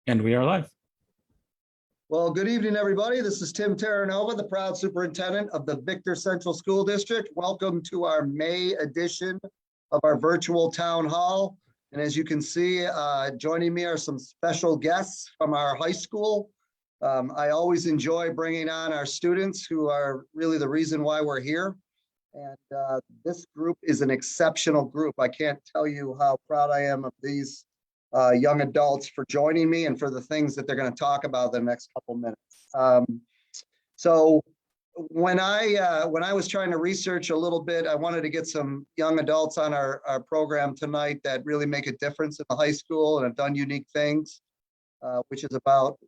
And we are live. Well, good evening, everybody. This is Tim Terranova, the proud superintendent of the Victor Central School District. Welcome to our May edition of our virtual town hall. And as you can see, joining me are some special guests from our high school. I always enjoy bringing on our students who are really the reason why we're here. And this group is an exceptional group. I can't tell you how proud I am of these young adults for joining me and for the things that they're going to talk about the next couple minutes. So when I was trying to research a little bit, I wanted to get some young adults on our program tonight that really make a difference in the high school and have done unique things, which is about,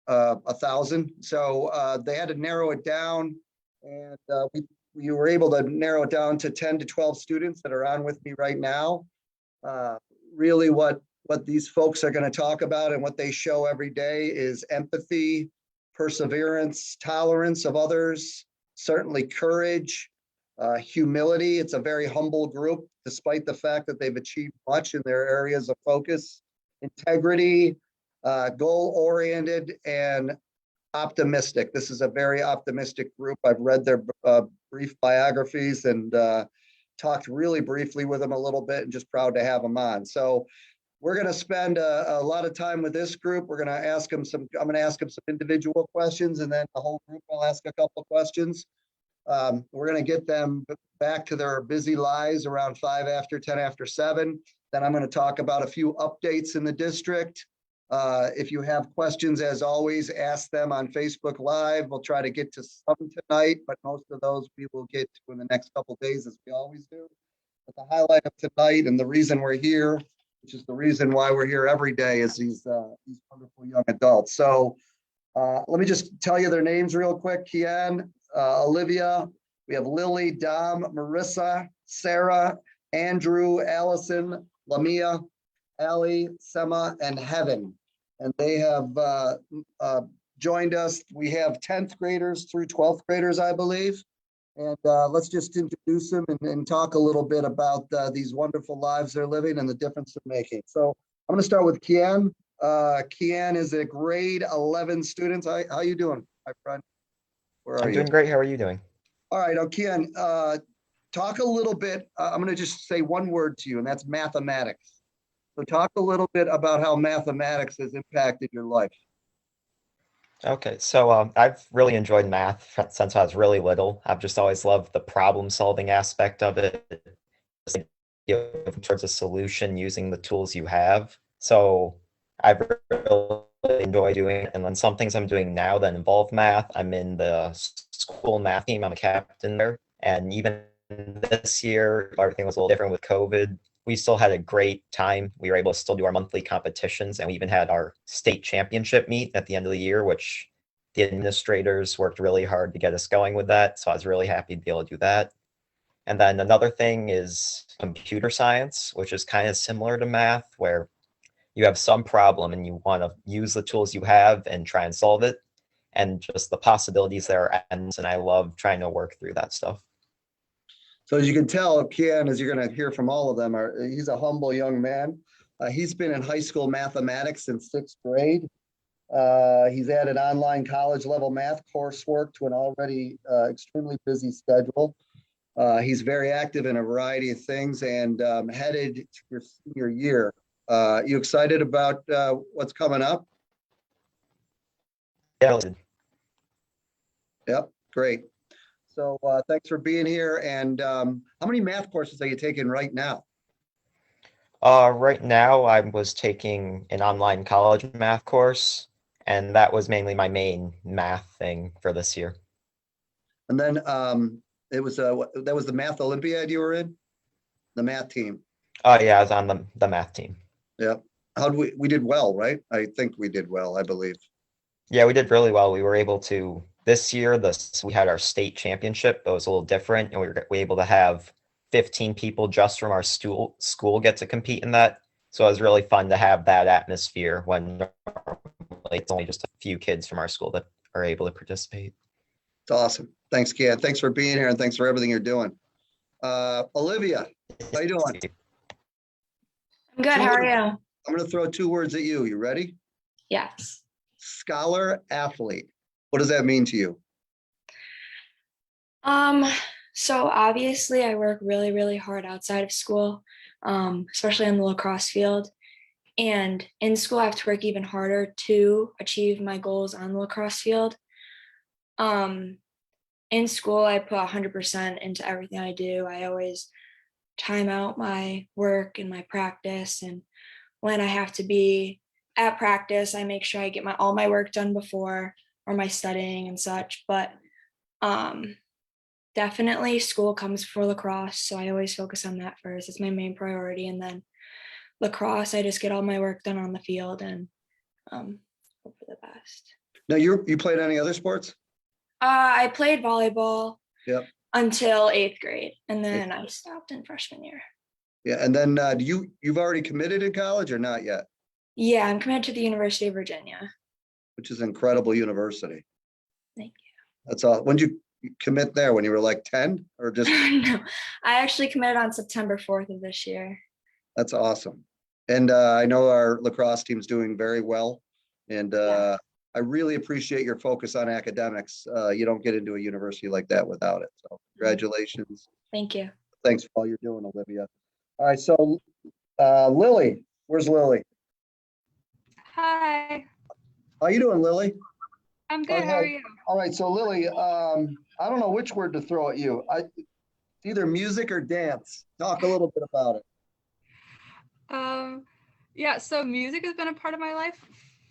1,000. So they had to narrow it down, and we were able to narrow it down to 10 to 12 students that are on with me right now. Really what these folks are going to talk about and what they show every day is empathy, perseverance, tolerance of others, certainly courage, humility. It's a very humble group, despite the fact that they've achieved much in their areas of focus, integrity, goal-oriented, and optimistic. This is a very optimistic group. I've read their brief biographies and talked really briefly with them a little bit, and just proud to have them on. So we're going to spend a lot of time with this group. We're going to ask them I'm going to ask them some individual questions, and then the whole group will ask a couple of questions. We're going to get them back to their busy lives around 5 after, 10 after 7. Then I'm going to talk about a few updates in the district. If you have questions, as always, ask them on Facebook Live. We'll try to get to some tonight, but most of those we will get to in the next couple of days, as we always do. But the highlight of tonight, and the reason we're here, which is the reason why we're here every day, is these wonderful young adults. So let me just tell you their names real quick. Kian, Olivia, we have Lily, Dom, Marissa, Sarah, Andrew, Allison, Lamia, Allie, Sema, and Heaven. And they have joined us. We have 10th graders through 12th graders, I believe. And let's just introduce them and talk a little bit about these wonderful lives they're living and the difference they're making. So I'm going to start with Kian. Kian is a grade 11 student. How you doing, my friend? Where are you? I'm doing great. How are you doing? All right, Kian, talk a little bit. I'm going to just say one word to you, and that's mathematics. So talk a little bit about how mathematics has impacted your life. Okay, so I've really enjoyed math since I was really little. I've just always loved the problem-solving aspect of it, just towards a solution using the tools you have. So I really enjoy doing it. And then some things I'm doing now that involve math, I'm in the school math team. I'm a captain there. And even this year, everything was a little different with COVID. We still had a great time. We were able to still do our monthly competitions, and we even had our state championship meet at the end of the year, which the administrators worked really hard to get us going with that. So I was really happy to be able to do that. And then another thing is computer science, which is kind of similar to math, where you have some problem and you want to use the tools you have and try and solve it. And just the possibilities there are endless, and I love trying to work through that stuff. So as you can tell, Kian, as you're going to hear from all of them, he's a humble young man. He's been in high school mathematics since 6th grade. He's added online college level math coursework to an already extremely busy schedule. He's very active in a variety of things, and headed to your senior year. You excited about what's coming up? Yeah. Yep, great. So thanks for being here. And how many math courses are you taking right now? Right now, I was taking an online college math course, and that was mainly my main math thing for this year. And then that was the Math Olympiad you were in? The math team? Oh, yeah, I was on the math team. Yep. How did we did well, right? I think we did well, I believe. Yeah, we did really well. We were able to, this year, we had our state championship. It was a little different, and we were able to have 15 people just from our school get to compete in that. So it was really fun to have that atmosphere when it's only just a few kids from our school that are able to participate. It's awesome. Thanks, Kat. Thanks for being here, and thanks for everything you're doing. Olivia, how you doing? I'm good. How are you? I'm going to throw 2 words at you. You ready? Yes. Scholar athlete. What does that mean to you? So obviously I work really, really hard outside of school, especially on the lacrosse field. And in school, I have to work even harder to achieve my goals on the lacrosse field. Um, in school, I put 100% into everything I do. I always time out my work and my practice. And when I have to be at practice, I make sure I get all my work done before, or my studying and such. But definitely school comes before lacrosse. So I always focus on that first. It's my main priority. And then lacrosse, I just get all my work done on the field and hope for the best. Now you played any other sports? I played volleyball Yep. until 8th grade, and then I stopped in freshman year. Yeah, and then you've already committed in college or not yet? Yeah, I'm committed to the University of Virginia. Which is an incredible university. Thank That's all. When did you commit there? When you were like 10 or just? No, I actually committed on September 4th of this year. That's awesome. And I know our lacrosse team's doing very well. And I really appreciate your focus on academics. You don't get into a university like that without it. So congratulations. Thank you. Thanks for all you're doing, Olivia. All right, so Lily, where's Lily? Hi, How you doing, Lily? I'm good. How are you? All right, so Lily, I don't know which word to throw at you. It's either music or dance. Talk a little bit about it. Yeah, so music has been a part of my life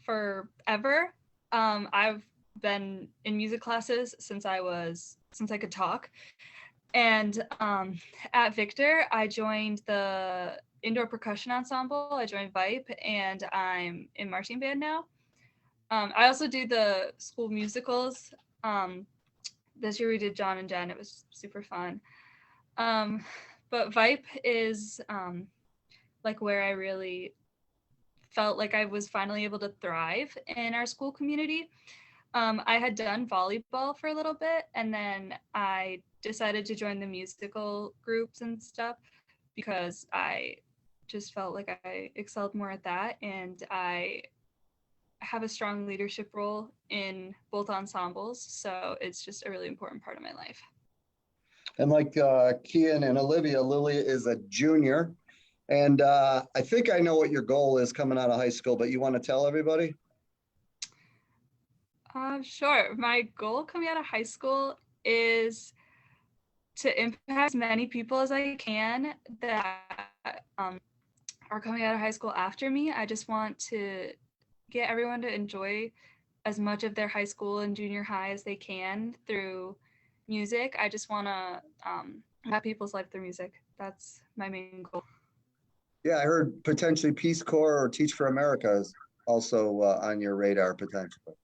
forever. I've been in music classes since I could talk. And at Victor, I joined the indoor percussion ensemble. I joined VIPE, and I'm in marching band now. I also do the school musicals. This year we did John and Jen. It was super fun. But VIPE is like where I really felt like I was finally able to thrive in our school community. I had done volleyball for a little bit, and then I decided to join the musical groups and stuff because I just felt like I excelled more at that, and I have a strong leadership role in both ensembles, so it's just a really important part of my life. And like Kian and Olivia, Lily is a junior. And I think I know what your goal is coming out of high school, but you want to tell everybody? Sure. My goal coming out of high school is to impact as many people as I can that are coming out of high school after me. I just want to get everyone to enjoy as much of their high school and junior high as they can through music. I just want to impact people's life through music. That's my main goal. Yeah, I heard potentially Peace Corps or Teach for America is also on your radar potentially.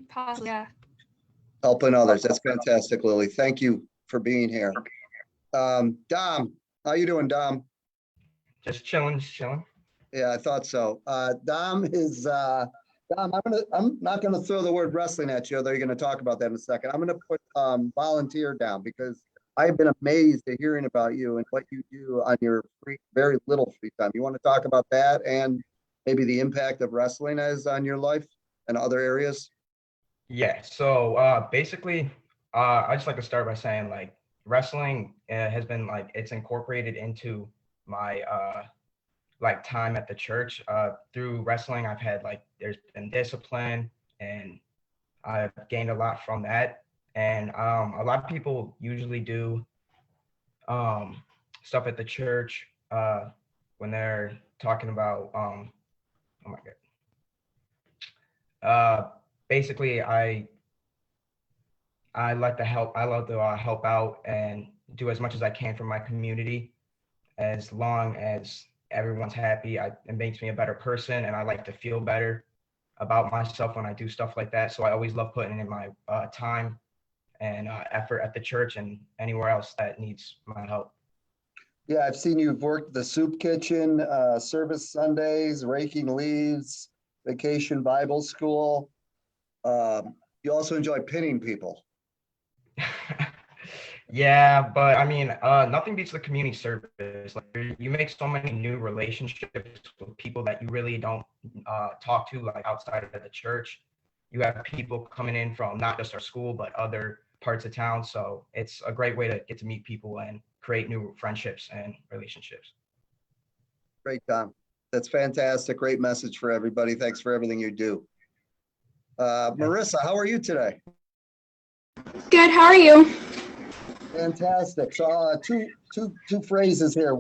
Possibly, yeah. Helping others. That's fantastic, Lily. Thank you for being here. Dom, how you doing, Dom? Just chilling. Yeah, I thought so. Dom, I'm not gonna throw the word wrestling at you, although you're gonna talk about that in a second. I'm gonna put volunteer down because I've been amazed at hearing about you and what you do on your very little free time. You want to talk about that and maybe the impact of wrestling as on your life and other areas? Yeah. So basically, I just like to start by saying like wrestling has been like it's incorporated into my like time at the church. Through wrestling, I've had like there's been discipline, and I've gained a lot from that. And a lot of people usually do stuff at the church when they're talking about oh my god. Basically, I like to help. I love to help out and do as much as I can for my community, as long as everyone's happy. It makes me a better person, and I like to feel better about myself when I do stuff like that. So I always love putting in my time and effort at the church and anywhere else that needs my help. Yeah, I've seen you've worked the soup kitchen, service Sundays, raking leaves, vacation Bible school. You also enjoy pinning people. Yeah, but I mean, nothing beats the community service. Like you make so many new relationships with people that you really don't talk to like outside of the church. You have people coming in from not just our school, but other parts of town. So it's a great way to get to meet people and create new friendships and relationships. Great, Tom. That's fantastic. Great message for everybody. Thanks for everything you do. Marissa, how are you today? Good, how are you? Fantastic. So two phrases here.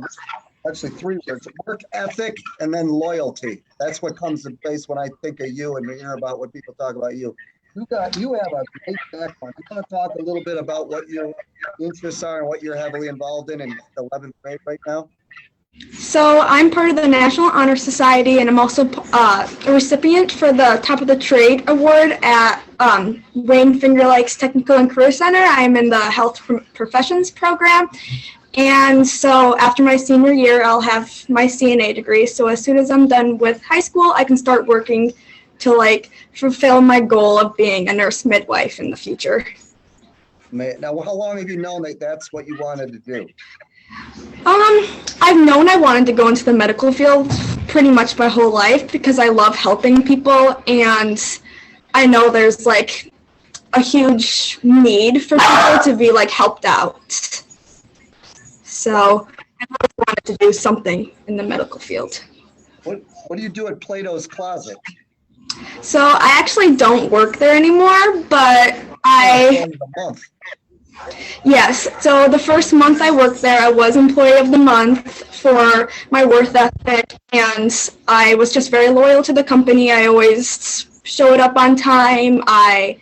Actually, three words: work ethic and then loyalty. That's what comes in place when I think of you and hear about what people talk about you. You have a great background. You want to talk a little bit about what your interests are and what you're heavily involved in 11th grade right now? So I'm part of the National Honor Society, and I'm also a recipient for the Top of the Trade Award at Wayne Finger Lakes Technical and Career Center. I'm in the Health Professions program. And so after my senior year, I'll have my CNA degree. So as soon as I'm done with high school, I can start working to like fulfill my goal of being a nurse midwife in the future. Now, how long have you known that that's what you wanted to do? I've known I wanted to go into the medical field pretty much my whole life because I love helping people, and I know there's like a huge need for people to be like helped out. So I always wanted to do something in the medical field. What do you do at Plato's Closet? So I actually don't work there anymore, but Yes, so the first month I worked there, I was Employee of the Month for my work ethic, and I was just very loyal to the company. I always showed up on time. I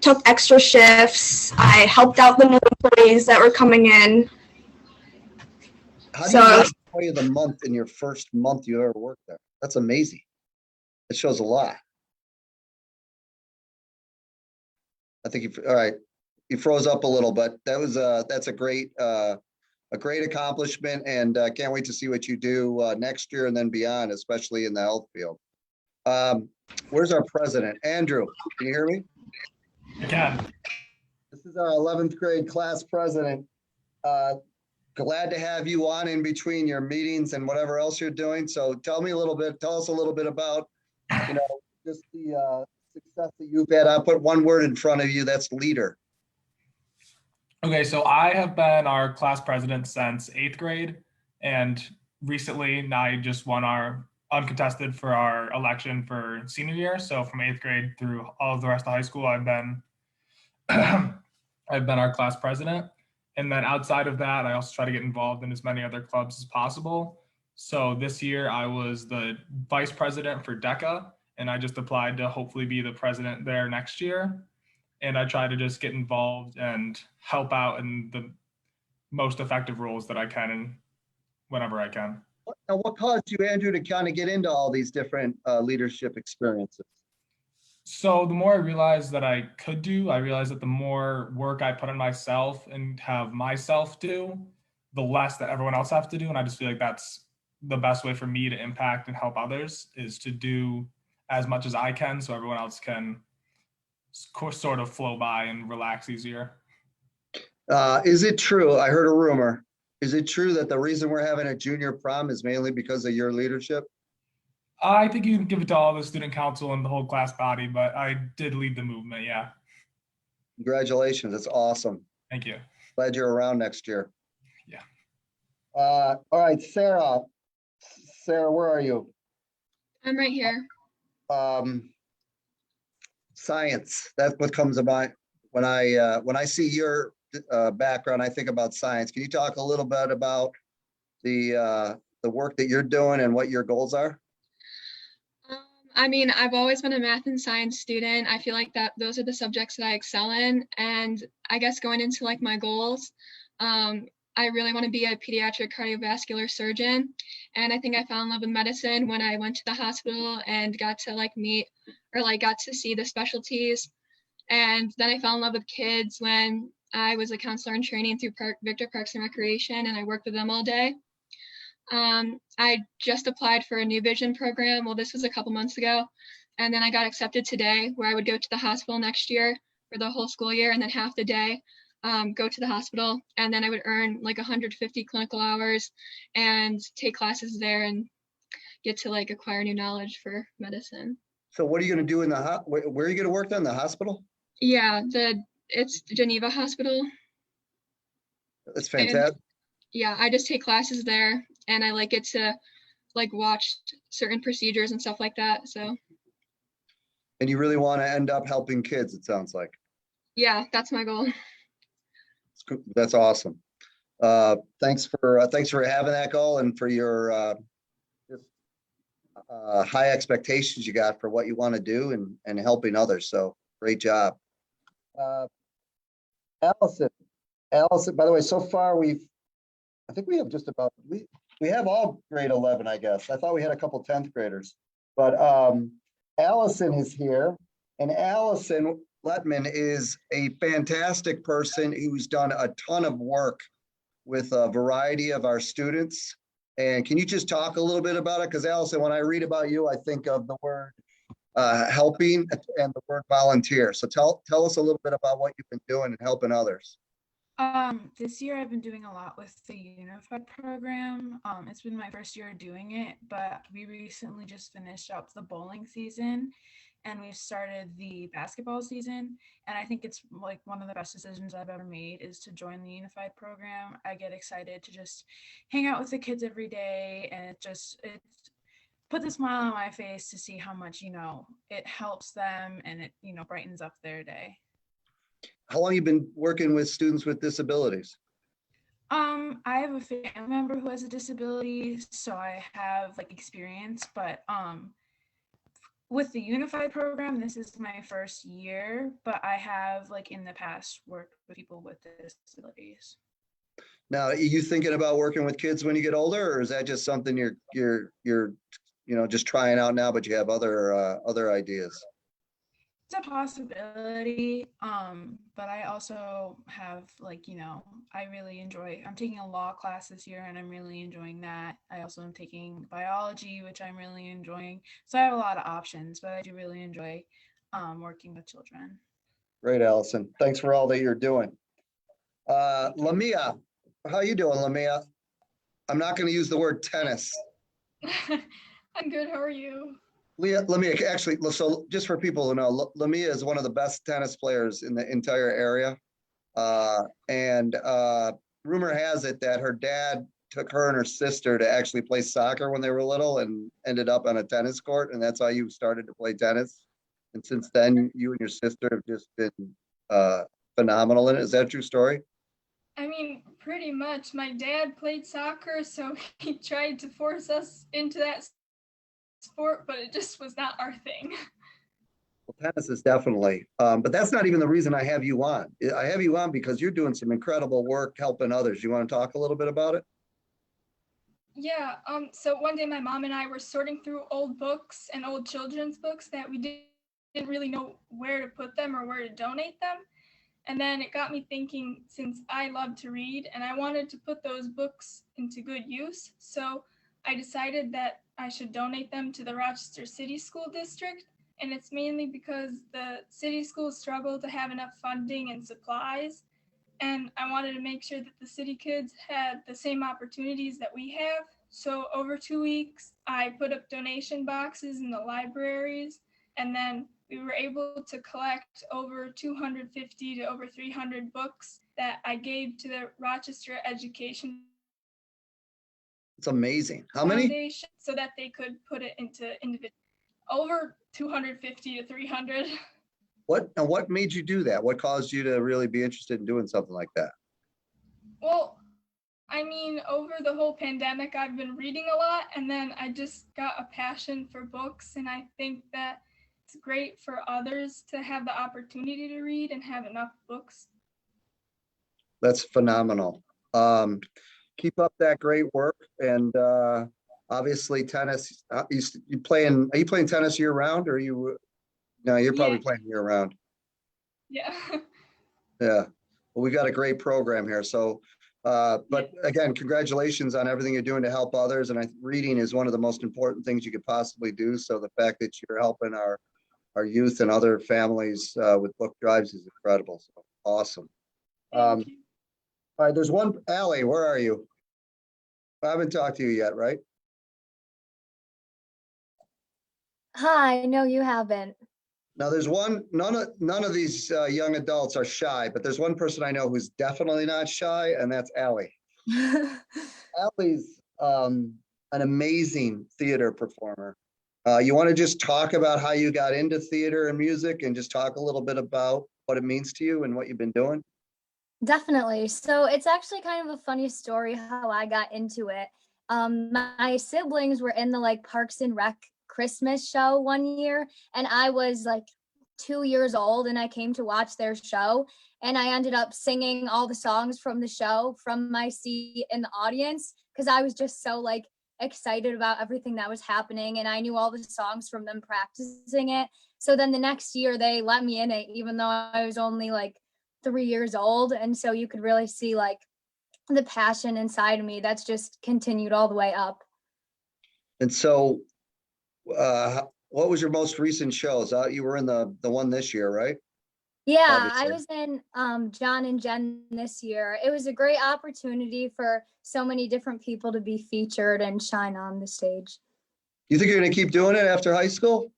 took extra shifts. I helped out the new employees that were coming in. How do you get Employee of the Month in your first month you ever worked there? That's amazing. It shows a lot. I think all right. You froze up a little, but that's a great accomplishment, and can't wait to see what you do next year and then beyond, especially in the health field. Where's our president? Andrew, can you hear me? I can. This is our 11th grade class president. Glad to have you on in between your meetings and whatever else you're doing. So tell us a little bit about, just the success that you've had. I'll put one word in front of you. That's leader. Okay, so I have been our class president since 8th grade, and recently I just won our uncontested for our election for senior year. So from 8th grade through all of the rest of high school, I've been I've been our class president. And then outside of that, I also try to get involved in as many other clubs as possible. So this year I was the vice president for DECA, and I just applied to hopefully be the president there next year. And I try to just get involved and help out in the most effective roles that I can and whenever I can. Now, what caused you, Andrew, to kind of get into all these different leadership experiences? So the more I realized that I could do, I realized that the more work I put on myself and have myself do, the less that everyone else has to do. And I just feel like that's the best way for me to impact and help others, is to do as much as I can so everyone else can sort of flow by and relax easier. Is it true? I heard a rumor. Is it true that the reason we're having a junior prom is mainly because of your leadership? I think you can give it to all the student council and the whole class body, but I did lead the movement. Yeah. Congratulations. That's awesome. Thank you. Glad you're around next year. Yeah. All right, Sarah. Sarah, where are you? I'm right here. Science. That's what comes to mind when I see your background. I think about science. Can you talk a little bit about the work that you're doing and what your goals are? I mean, I've always been a math and science student. I feel like that those are the subjects that I excel in. And I guess going into like my goals, I really want to be a pediatric cardiovascular surgeon. And I think I fell in love with medicine when I went to the hospital and got to like meet or like got to see the specialties. And then I fell in love with kids when I was a counselor in training through Victor Parks and Recreation, and I worked with them all day. I just applied for a New Vision program. Well, this was a couple months ago. And then I got accepted today, where I would go to the hospital next year for the whole school year, and then half the day go to the hospital, and then I would earn like 150 clinical hours and take classes there and get to like acquire new knowledge for medicine. So what are you going to do in the, where are you going to work then? The hospital? Yeah, it's Geneva Hospital. That's And fantastic. yeah, I just take classes there, and I like get to like watch certain procedures and stuff like that. So And you really want to end up helping kids, it sounds like. yeah, that's my goal. That's awesome. Thanks for having that goal and for your just, high expectations you got for what you want to do and helping others. So great job. Allison, by the way, so far I think we have just about, we have all grade 11, I guess. I thought we had a couple 10th graders, but Allison is here, and Allison Letman is a fantastic person who's done a ton of work with a variety of our students. And can you just talk a little bit about it? Because Allison, when I read about you, I think of the word helping and the word volunteer. So tell us a little bit about what you've been doing and helping others. This year I've been doing a lot with the Unified program. It's been my first year doing it, but we recently just finished up the bowling season and we've started the basketball season. And I think it's like one of the best decisions I've ever made is to join the Unified program. I get excited to just hang out with the kids every day, and it puts a smile on my face to see how much, it helps them and it, brightens up their day. How long have you been working with students with disabilities? I have a family member who has a disability, so I have like experience, but with the Unified program, this is my first year, but I have like in the past worked with people with disabilities. Now, are you thinking about working with kids when you get older, or is that just something you're just trying out now, but you have other ideas? It's a possibility, but I also have I really I'm taking a law class this year and I'm really enjoying that. I also am taking biology, which I'm really enjoying. So I have a lot of options, but I do really enjoy working with children. Great, Allison. Thanks for all that you're doing. Lamia, how you doing, Lamia? I'm not going to use the word tennis. I'm good. How are you? Lamia, actually, so just for people who know, Lamia is one of the best tennis players in the entire area. And rumor has it that her dad took her and her sister to actually play soccer when they were little and ended up on a tennis court. And that's how you started to play tennis. And since then, you and your sister have just been phenomenal in it. Is that a true story? I mean, pretty much. My dad played soccer, so he tried to force us into that sport, but it just was not our thing. Well, tennis is definitely, but that's not even the reason I have you on. I have you on because you're doing some incredible work helping others. You want to talk a little bit about it? Yeah, so one day my mom and I were sorting through old books and old children's books that we didn't really know where to put them or where to donate them. And then it got me thinking, since I love to read and I wanted to put those books into good use, so I decided that I should donate them to the Rochester City School District. And it's mainly because the city schools struggle to have enough funding and supplies. And I wanted to make sure that the city kids had the same opportunities that we have. So over 2 weeks, I put up donation boxes in the libraries, and then we were able to collect over 250 to over 300 books that I gave to the Rochester Education It's amazing. How many? Foundation, so that they could put it into individual. Over 250 to 300. What made you do that? What caused you to really be interested in doing something like that? Well, I mean, over the whole pandemic, I've been reading a lot, and then I just got a passion for books, and I think that it's great for others to have the opportunity to read and have enough books. That's phenomenal. Keep up that great work, and obviously tennis. Are you playing tennis year round, or are you? No, you're probably playing year round. Yeah. Yeah. Well, we've got a great program here. So, but again, congratulations on everything you're doing to help others. And reading is one of the most important things you could possibly do. So the fact that you're helping our youth and other families with book drives is incredible. So awesome. All right, there's one, Allie, where are you? I haven't talked to you yet, right? Hi, no, you haven't. Now, there's one, none of these young adults are shy, but there's one person I know who's definitely not shy, and that's Allie. Allie's an amazing theater performer. You want to just talk about how you got into theater and music and just talk a little bit about what it means to you and what you've been doing? Definitely. So it's actually kind of a funny story how I got into it. My siblings were in the like Parks and Rec Christmas show one year, and I was like 2 years old, and I came to watch their show, and I ended up singing all the songs from the show from my seat in the audience because I was just so like excited about everything that was happening, and I knew all the songs from them practicing it. So then the next year they let me in it, even though I was only like 3 years old. And so you could really see like the passion inside of me that's just continued all the way up. And so, what was your most recent shows? You were in the one this year, right? Yeah, I Obviously. was in John and Jen this year. It was a great opportunity for so many different people to be featured and shine on the stage. You think you're going to keep doing it after high school?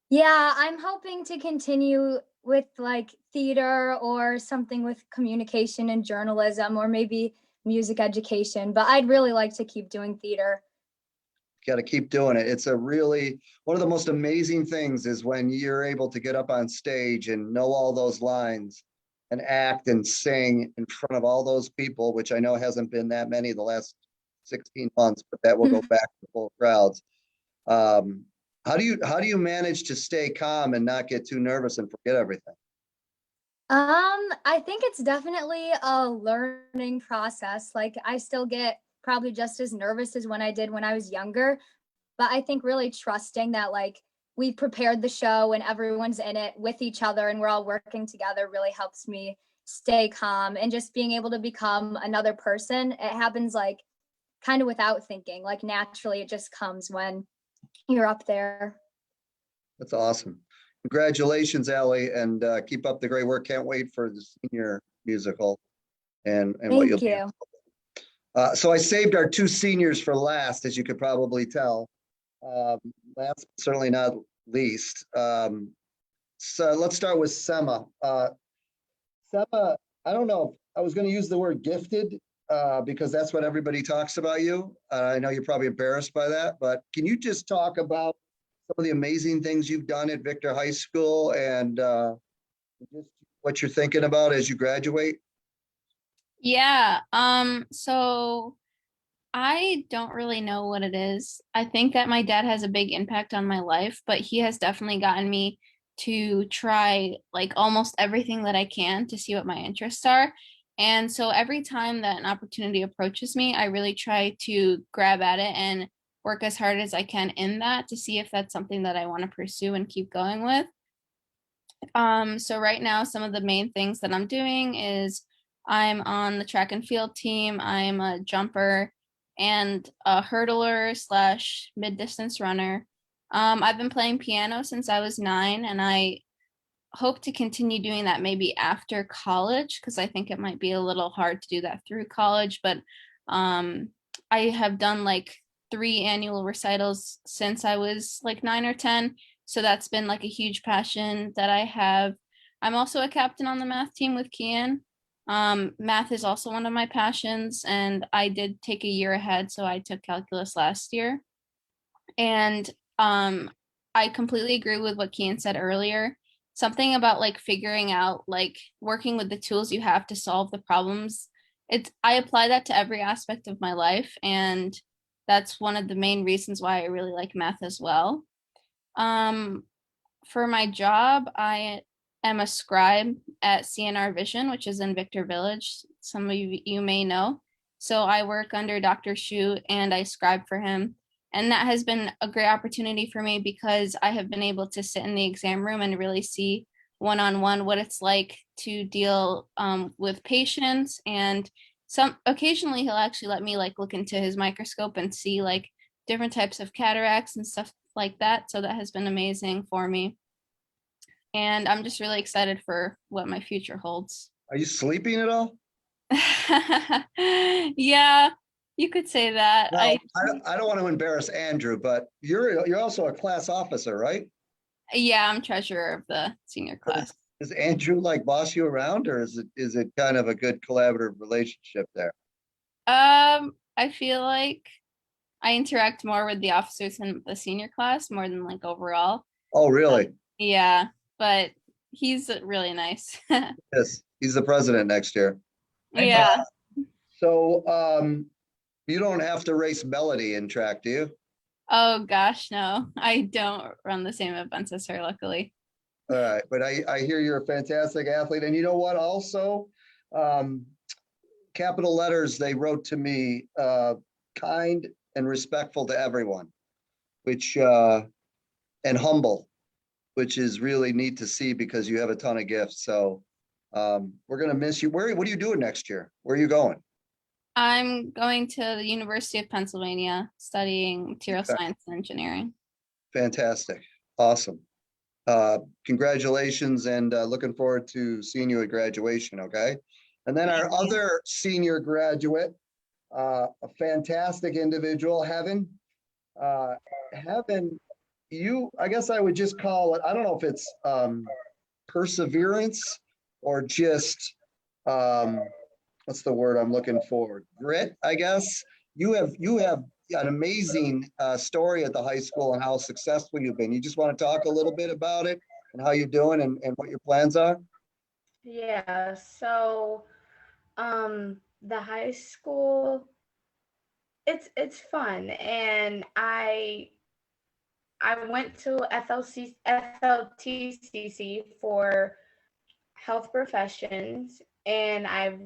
Yeah, I'm hoping to continue with like theater or something with communication and journalism, or maybe music education, but I'd really like to keep doing theater. Got to keep doing it. It's a really, one of the most amazing things is when you're able to get up on stage and know all those lines and act and sing in front of all those people, which I know hasn't been that many the last 16 months, but that will go back to full crowds. How do you manage to stay calm and not get too nervous and forget everything? I think it's definitely a learning process. Like I still get probably just as nervous as when I did when I was younger, but I think really trusting that like we prepared the show and everyone's in it with each other and we're all working together really helps me stay calm, and just being able to become another person. It happens like kind of without thinking, like naturally it just comes when you're up there. That's awesome. Congratulations, Allie, and keep up the great work. Can't wait for the senior musical and what you'll Thank be. you. So I saved our two seniors for last, as you could probably tell. Last, but certainly not least. So let's start with Sema. Sema, I don't know. I was going to use the word gifted because that's what everybody talks about you. I know you're probably embarrassed by that, but can you just talk about some of the amazing things you've done at Victor High School and just what you're thinking about as you graduate? Yeah, so I don't really know what it is. I think that my dad has a big impact on my life, but he has definitely gotten me to try like almost everything that I can to see what my interests are. And so every time that an opportunity approaches me, I really try to grab at it and work as hard as I can in that to see if that's something that I want to pursue and keep going with. So right now, some of the main things that I'm doing is I'm on the track and field team. I'm a jumper and a hurdler slash mid distance runner. I've been playing piano since I was 9, and I hope to continue doing that maybe after college because I think it might be a little hard to do that through college. But I have done like 3 annual recitals since I was like 9 or 10. So that's been like a huge passion that I have. I'm also a captain on the math team with Kian. Math is also one of my passions, and I did take a year ahead, so I took calculus last year. And I completely agree with what Kian said earlier. Something about like figuring out, like working with the tools you have to solve the problems. I apply that to every aspect of my life, and that's one of the main reasons why I really like math as well. For my job, I am a scribe at CNR Vision, which is in Victor Village. Some of you may know. So I work under Dr. Shu and I scribe for him. And that has been a great opportunity for me because I have been able to sit in the exam room and really see one-on-one what it's like to deal with patients. And occasionally he'll actually let me like look into his microscope and see like different types of cataracts and stuff like that. So that has been amazing for me. And I'm just really excited for what my future holds. Are you sleeping at all? Yeah, you could say that. Well, I don't want to embarrass Andrew, but you're also a class officer, right? Yeah, I'm treasurer of the senior class. Does Andrew like boss you around, or is it kind of a good collaborative relationship there? I feel like I interact more with the officers in the senior class more than like overall. Oh, really? Yeah, but he's really nice. Yes, he's the president next year. Yeah. So, you don't have to race Melody in track, do you? Oh gosh, no. I don't run the same events as her, luckily. All right, but I hear you're a fantastic athlete, and you know what? Also, um, capital letters they wrote to me, kind and respectful to everyone, which and humble, which is really neat to see because you have a ton of gifts. So, we're gonna miss you. What are you doing next year? Where are you going? I'm going to the University of Pennsylvania studying material Okay. science and engineering. Fantastic, awesome. Congratulations, and looking forward to seeing you at graduation. Okay, and then our other senior graduate, a fantastic individual, Heaven. Heaven, I guess I would just call it, I don't know if it's perseverance or just what's the word I'm looking for? Grit, I guess. You have an amazing story at the high school and how successful you've been. You just want to talk a little bit about it and how you're doing and what your plans are? Yeah, so the high school, it's fun, and I went to FLTCC for health professions, and I've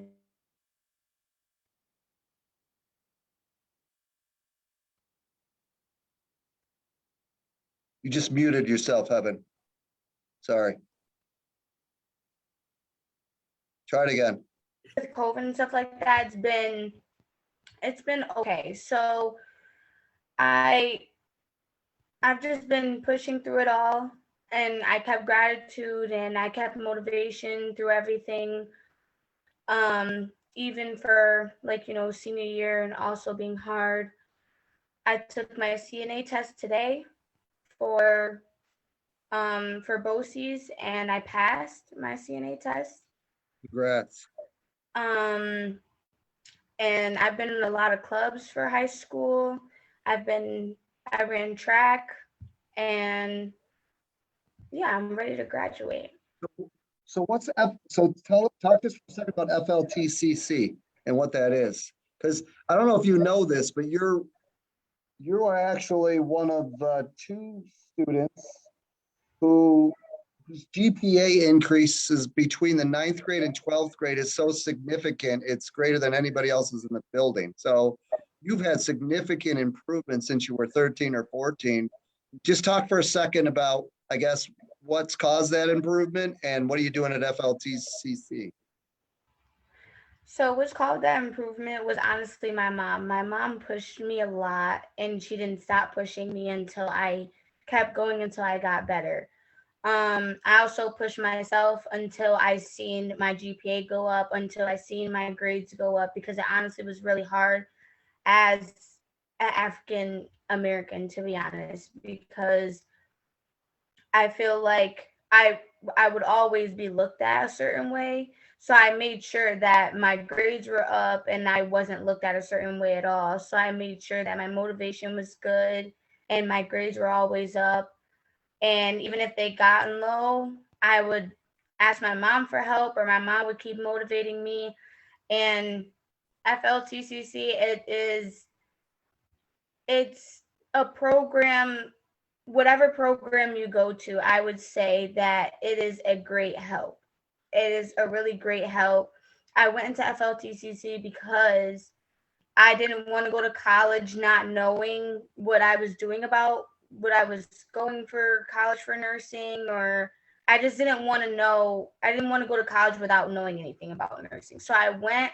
You just muted yourself, Heaven. Sorry. Try it again. with COVID and stuff like that, it's been okay. So I I've just been pushing through it all, and I kept gratitude and I kept motivation through everything. Even for like, senior year and also being hard. I took my CNA test today for BOCES, and I passed my CNA test. Congrats. Um and I've been in a lot of clubs for high school. I ran track, and yeah, I'm ready to graduate. So talk to us for a second about FLTCC and what that is. Because I don't know if you know this, but you are actually one of two students whose GPA increases between the 9th grade and 12th grade is so significant, it's greater than anybody else's in the building. So you've had significant improvement since you were 13 or 14. Just talk for a second about, I guess, what's caused that improvement and what are you doing at FLTCC? So what's called that improvement was honestly my mom. My mom pushed me a lot, and she didn't stop pushing me until I kept going until I got better. I also pushed myself until I seen my GPA go up, until I seen my grades go up, because it honestly was really hard as an African American, to be honest, because I feel like I would always be looked at a certain way. So I made sure that my grades were up and I wasn't looked at a certain way at all. So I made sure that my motivation was good and my grades were always up. And even if they gotten low, I would ask my mom for help, or my mom would keep motivating me. And FLTCC, it's a program. Whatever program you go to, I would say that it is a great help. It is a really great help. I went into FLTCC because I didn't want to go to college not knowing what I was doing about what I was going for college for nursing, or I just didn't want to know. I didn't want to go to college without knowing anything about nursing. So I went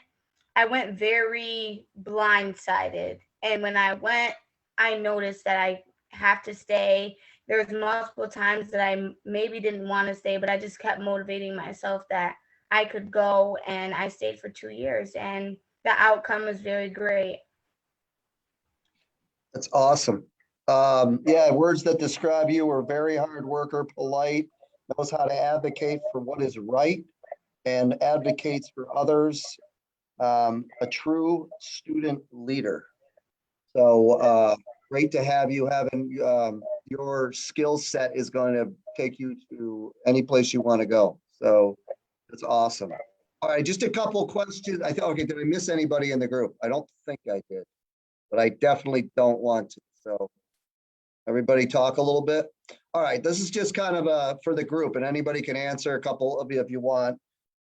very blindsided. And when I went, I noticed that I have to stay. There was multiple times that I maybe didn't want to stay, but I just kept motivating myself that I could go, and I stayed for 2 years, and the outcome was very great. That's awesome. Yeah, words that describe you: are very hard worker, polite, knows how to advocate for what is right, and advocates for others. A true student leader. So great to have you. Having your skill set is going to take you to any place you want to go. So that's awesome. All right, just a couple questions. I thought, okay, did I miss anybody in the group? I don't think I did, but I definitely don't want to. So everybody talk a little bit. All right, this is just kind of for the group, and anybody can answer, a couple of you if you want.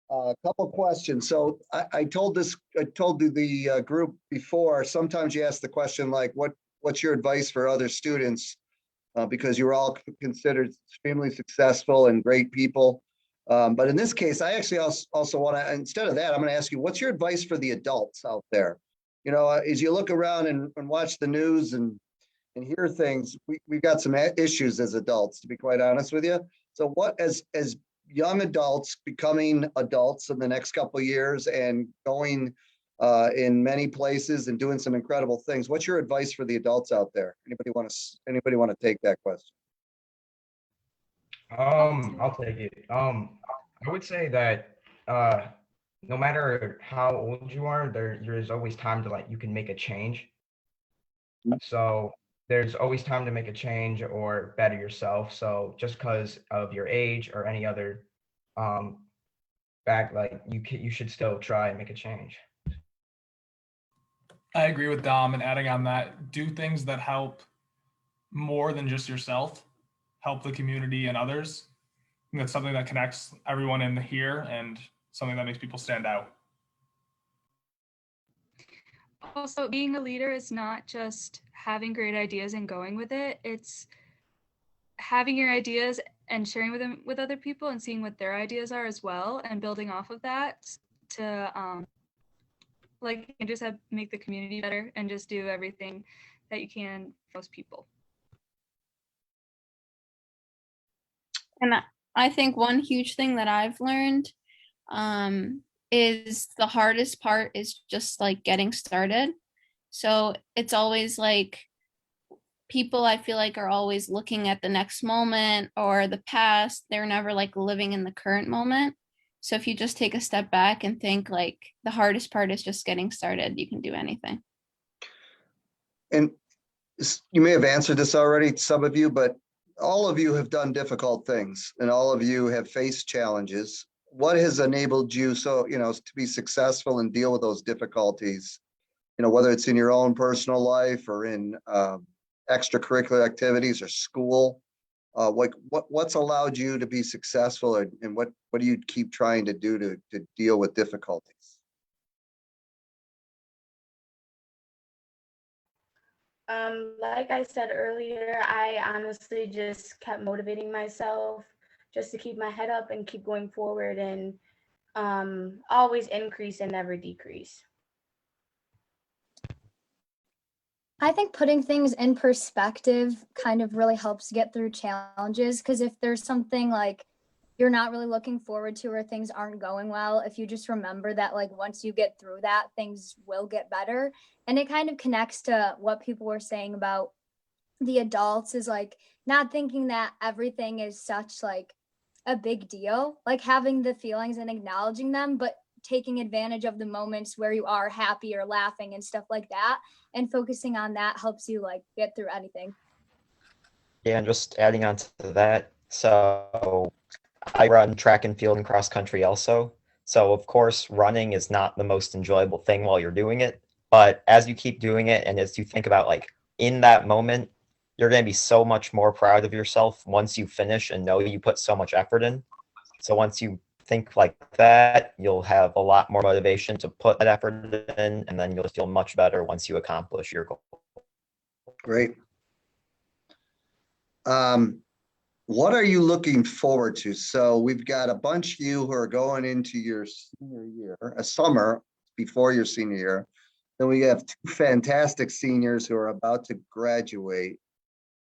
A couple questions. So I told the group before, sometimes you ask the question like, what's your advice for other students? Because you're all considered extremely successful and great people. But in this case, I actually also want to, instead of that, I'm going to ask you, what's your advice for the adults out there? You know, as you look around and watch the news and hear things, we've got some issues as adults, to be quite honest with you. So what, as young adults becoming adults in the next couple of years and going in many places and doing some incredible things, what's your advice for the adults out there? Anybody want to take that question? I'll take it. I would say that no matter how old you are, there's always time to, like, you can make a change. So there's always time to make a change or better yourself. So just because of your age or any other like, you should still try and make a change. I agree with Dom, and adding on that, do things that help more than just yourself, help the community and others. And that's something that connects everyone in here and something that makes people stand out. Also, being a leader is not just having great ideas and going with it. It's having your ideas and sharing them with other people and seeing what their ideas are as well, and building off of that to like, and just make the community better and just do everything that you can for those people. And I think one huge thing that I've learned is the hardest part is just like getting started. So it's always like people, I feel like, are always looking at the next moment or the past. They're never like living in the current moment. So if you just take a step back and think, like, the hardest part is just getting started, you can do anything. And you may have answered this already, some of you, but all of you have done difficult things and all of you have faced challenges. What has enabled you to be successful and deal with those difficulties? Whether it's in your own personal life or in extracurricular activities or school, what's allowed you to be successful, and what do you keep trying to do to deal with difficulties? Like I said earlier, I honestly just kept motivating myself just to keep my head up and keep going forward, and always increase and never decrease. I think putting things in perspective kind of really helps get through challenges, because if there's something like you're not really looking forward to or things aren't going well, if you just remember that, like, once you get through that, things will get better. And it kind of connects to what people were saying about the adults, is like not thinking that everything is such like a big deal, like having the feelings and acknowledging them, but taking advantage of the moments where you are happy or laughing and stuff like that, and focusing on that helps you like get through anything. Yeah, and just adding on to that, so I run track and field and cross country also. So of course, running is not the most enjoyable thing while you're doing it, but as you keep doing it and as you think about, like, in that moment, you're going to be so much more proud of yourself once you finish and know you put so much effort in. So once you think like that, you'll have a lot more motivation to put that effort in, and then you'll feel much better once you accomplish your goal. Great. What are you looking forward to? So we've got a bunch of you who are going into your senior year, a summer before your senior year. Then we have two fantastic seniors who are about to graduate.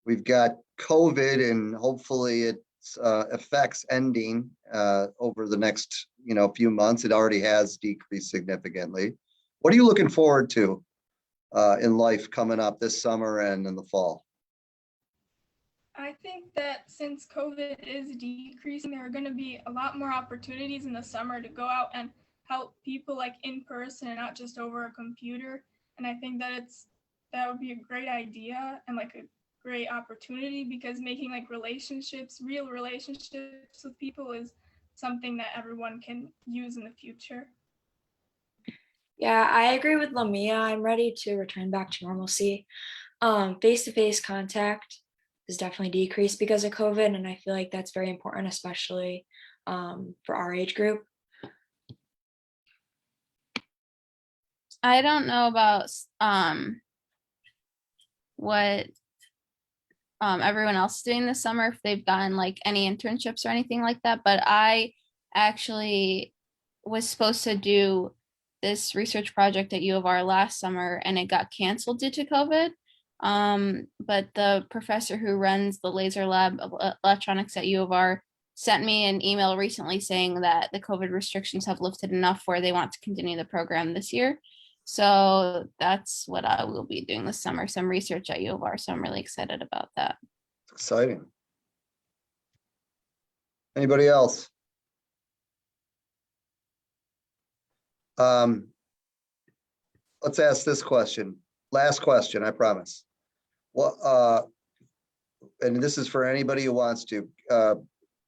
We've got COVID, and hopefully it effects ending over the next, few months. It already has decreased significantly. What are you looking forward to in life coming up this summer and in the fall? I think that since COVID is decreasing, there are going to be a lot more opportunities in the summer to go out and help people like in person and not just over a computer. And I think that would be a great idea and like a great opportunity, because making like real relationships with people is something that everyone can use in the future. Yeah, I agree with Lamia. I'm ready to return back to normalcy. Face-to-face contact has definitely decreased because of COVID, and I feel like that's very important, especially for our age group. I don't know about what everyone else is doing this summer, if they've gotten like any internships or anything like that, but I actually was supposed to do this research project at U of R last summer and it got canceled due to COVID. But the professor who runs the laser lab of electronics at U of R sent me an email recently saying that the COVID restrictions have lifted enough where they want to continue the program this year. So that's what I will be doing this summer, some research at U of R. So I'm really excited about that. It's exciting. Anybody else? Let's ask this question. Last question, I promise. What, and this is for anybody who wants to,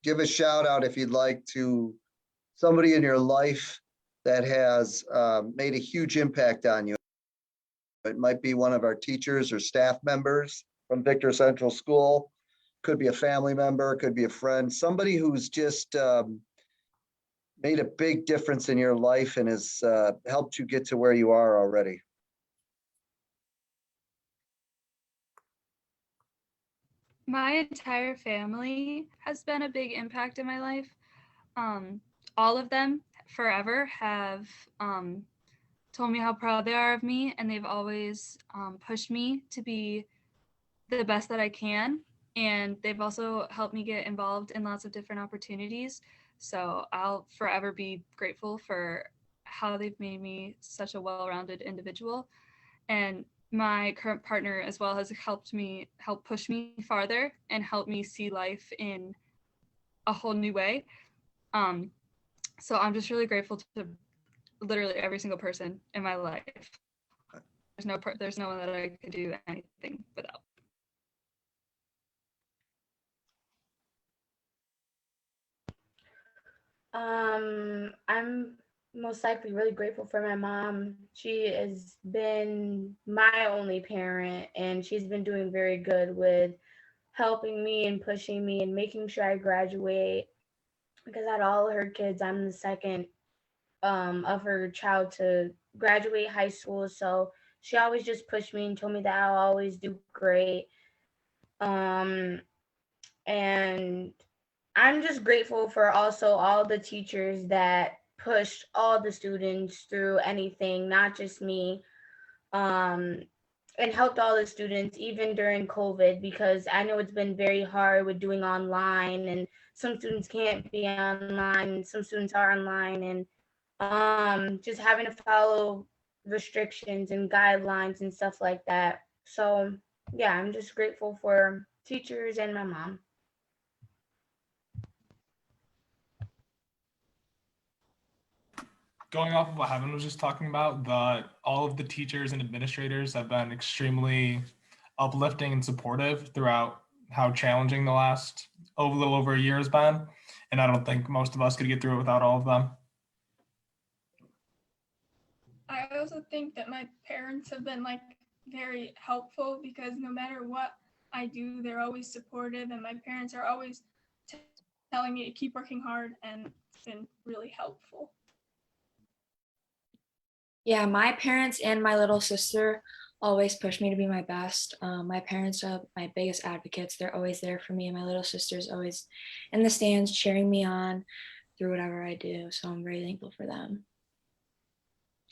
give a shout out if you'd like to somebody in your life that has made a huge impact on you. It might be one of our teachers or staff members from Victor Central School. Could be a family member, could be a friend, somebody who's just made a big difference in your life and has helped you get to where you are already. My entire family has been a big impact in my life. All of them forever have told me how proud they are of me, and they've always pushed me to be the best that I can. And they've also helped me get involved in lots of different opportunities. So I'll forever be grateful for how they've made me such a well-rounded individual. And my current partner as well has help push me farther and help me see life in a whole new way. So I'm just really grateful to literally every single person in my life. There's no one that I could do anything without. I'm most likely really grateful for my mom. She has been my only parent, and she's been doing very good with helping me and pushing me and making sure I graduate. Because out of all her kids, I'm the second of her child to graduate high school. So she always just pushed me and told me that I'll always do great. And I'm just grateful for also all the teachers that pushed all the students through anything, not just me, and helped all the students even during COVID, because I know it's been very hard with doing online, and some students can't be online, and some students are online, and just having to follow restrictions and guidelines and stuff like that. So yeah, I'm just grateful for teachers and my mom. Going off of what Heaven was just talking about, all of the teachers and administrators have been extremely uplifting and supportive throughout how challenging the last a little over a year has been. And I don't think most of us could get through it without all of them. I also think that my parents have been like very helpful, because no matter what I do, they're always supportive, and my parents are always telling me to keep working hard, and it's been really helpful. Yeah, my parents and my little sister always push me to be my best. My parents are my biggest advocates. They're always there for me, and my little sister's always in the stands cheering me on through whatever I do. So I'm very thankful for them.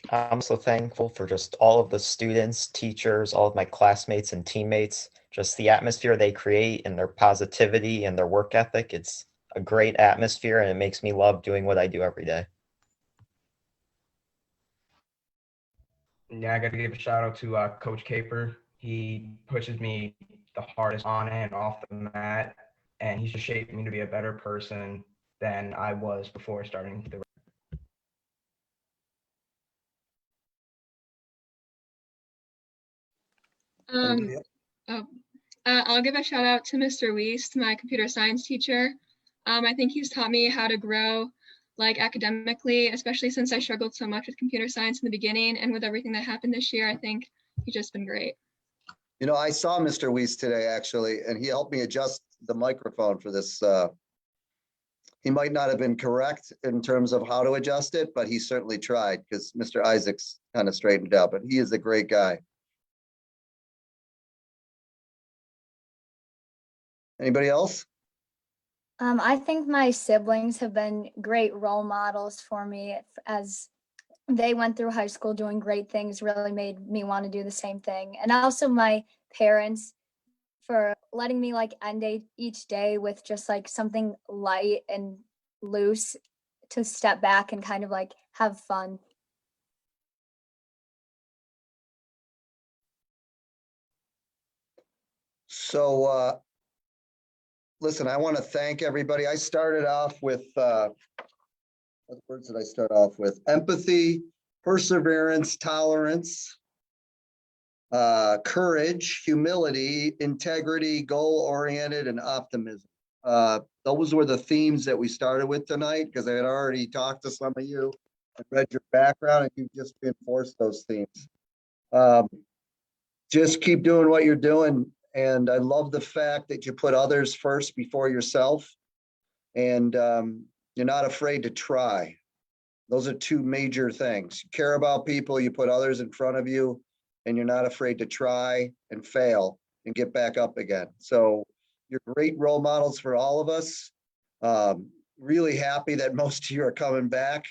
I'm so thankful for just all of the students, teachers, all of my classmates and teammates just the atmosphere they create and their positivity and their work ethic. It's a great atmosphere and it makes me love doing what I do every day. Yeah, I got to give a shout out to Coach Caper. He pushes me the hardest on and off the mat, and he's just shaped me to be a better person than I was before starting the. Anybody else? Oh, I'll give a shout out to Mr. Wiest, my computer science teacher. I think he's taught me how to grow like academically, especially since I struggled so much with computer science in the beginning, and with everything that happened this year, I think he's just been great. You know, I saw Mr. Weiss today actually, and he helped me adjust the microphone for this. He might not have been correct in terms of how to adjust it, but he certainly tried because Mr. Isaacs kind of straightened it out, but he is a great guy. Anybody else? I think my siblings have been great role models for me as they went through high school doing great things, really made me want to do the same thing. And also my parents for letting me like end each day with just like something light and loose to step back and kind of like have fun. So, listen, I want to thank everybody. I started off with, what words did I start off with? Empathy, perseverance, tolerance, courage, humility, integrity, goal-oriented, and optimism. Those were the themes that we started with tonight because I had already talked to some of you and read your background and you just reinforced those themes. Just keep doing what you're doing. And I love the fact that you put others first before yourself. And you're not afraid to try. Those are two major things. You care about people, you put others in front of you, and you're not afraid to try and fail and get back up again. So you're great role models for all of us. Really happy that most of you are coming back.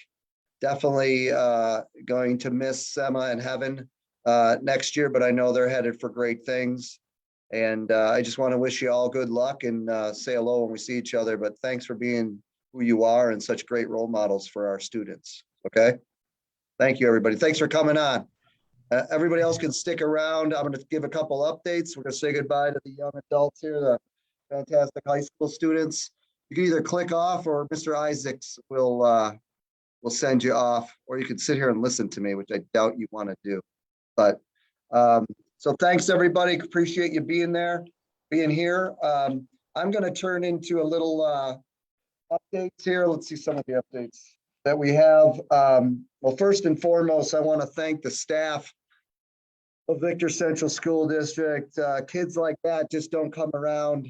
Definitely going to miss Sema and Heaven next year, but I know they're headed for great things. And I just want to wish you all good luck and say hello when we see each other. But thanks for being who you are and such great role models for our students. Okay. Thank you, everybody. Thanks for coming on. Everybody else can stick around. I'm going to give a couple updates. We're going to say goodbye to the young adults here, the fantastic high school students. You can either click off or Mr. Isaacs will send you off, or you can sit here and listen to me, which I doubt you want to do. But so thanks, everybody. Appreciate you being here. I'm going to turn into a little updates here. Let's see some of the updates that we have. Well, first and foremost, I want to thank the staff of Victor Central School District. Kids like that just don't come around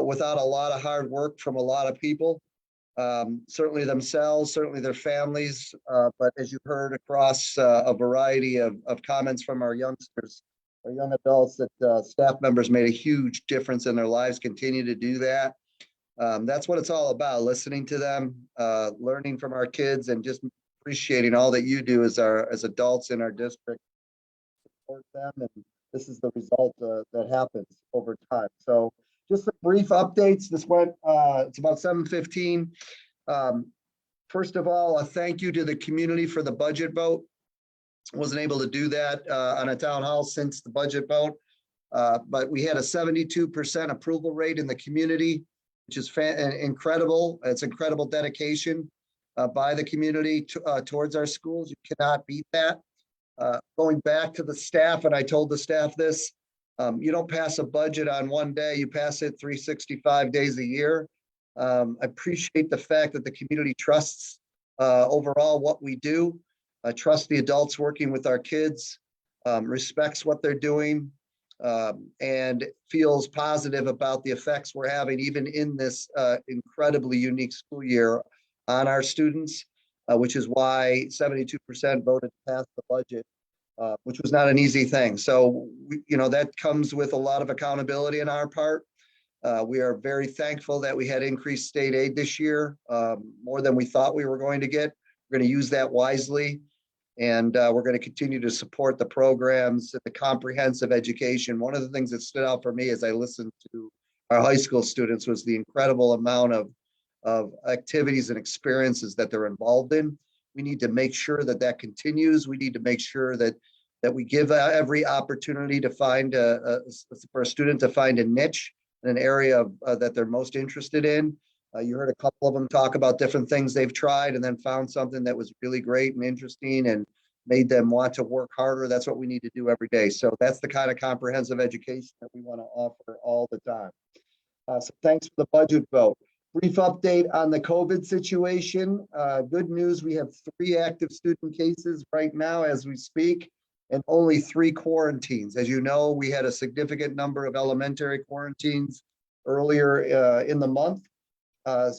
without a lot of hard work from a lot of people. Certainly themselves, certainly their families, but as you heard across a variety of comments from our youngsters, our young adults, that staff members made a huge difference in their lives, continue to do that. That's what it's all about, listening to them, learning from our kids, and just appreciating all that you do as adults in our district. Support them, and this is the result that happens over time. So just some brief updates. This went, it's about 7:15. First of all, a thank you to the community for the budget vote. Wasn't able to do that on a town hall since the budget vote, but we had a 72% approval rate in the community, which is incredible. It's incredible dedication by the community towards our schools. You cannot beat that. Going back to the staff, and I told the staff this, you don't pass a budget on one day, you pass it 365 days a year. I appreciate the fact that the community trusts overall what we do, trust the adults working with our kids, respects what they're doing, and feels positive about the effects we're having even in this incredibly unique school year on our students, which is why 72% voted to pass the budget, which was not an easy thing. So, that comes with a lot of accountability on our part. We are very thankful that we had increased state aid this year, more than we thought we were going to get. We're going to use that wisely. And we're going to continue to support the programs, the comprehensive education. One of the things that stood out for me as I listened to our high school students was the incredible amount of activities and experiences that they're involved in. We need to make sure that that continues. We need to make sure that we give every opportunity to find for a student to find a niche in an area that they're most interested in. You heard a couple of them talk about different things they've tried and then found something that was really great and interesting and made them want to work harder. That's what we need to do every day. So that's the kind of comprehensive education that we want to offer all the time. So thanks for the budget vote. Brief update on the COVID situation. Good news, we have 3 active student cases right now as we speak, and only 3 quarantines. As you know, we had a significant number of elementary quarantines earlier in the month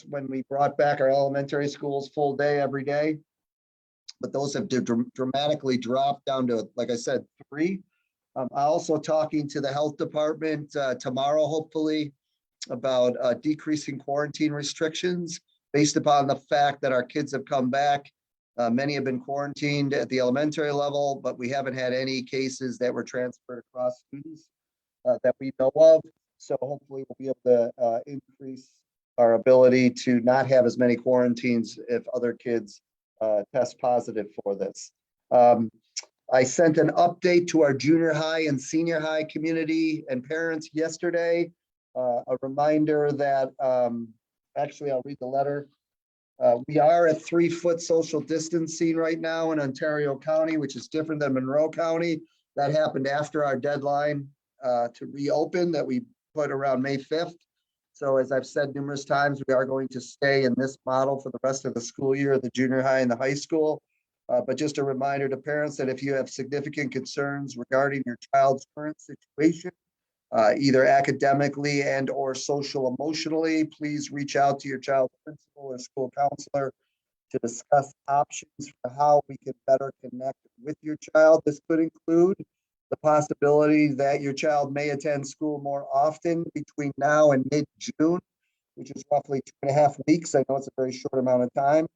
when we brought back our elementary schools full day every day. But those have dramatically dropped down to, like I said, 3. I'm also talking to the health department tomorrow, hopefully, about decreasing quarantine restrictions based upon the fact that our kids have come back. Many have been quarantined at the elementary level, but we haven't had any cases that were transferred across students that we know of. So hopefully we'll be able to increase our ability to not have as many quarantines if other kids test positive for this. I sent an update to our junior high and senior high community and parents yesterday. A reminder that, actually, I'll read the letter. We are at 3-foot social distancing right now in Ontario County, which is different than Monroe County. That happened after our deadline to reopen that we put around May 5th. So as I've said numerous times, we are going to stay in this model for the rest of the school year at the junior high and the high school. But just a reminder to parents that if you have significant concerns regarding your child's current situation, either academically and or social emotionally, please reach out to your child's principal or school counselor to discuss options for how we can better connect with your child. This could include the possibility that your child may attend school more often between now and mid-June, which is roughly 2.5 weeks. I know it's a very short amount of time.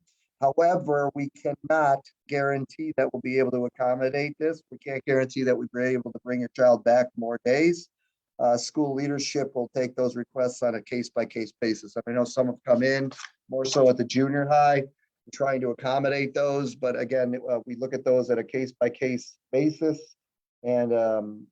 However, we cannot guarantee that we'll be able to accommodate this. We can't guarantee that we'll be able to bring your child back more days. School leadership will take those requests on a case-by-case basis. I know some have come in more so at the junior high, trying to accommodate those. But again, we look at those at a case-by-case basis. And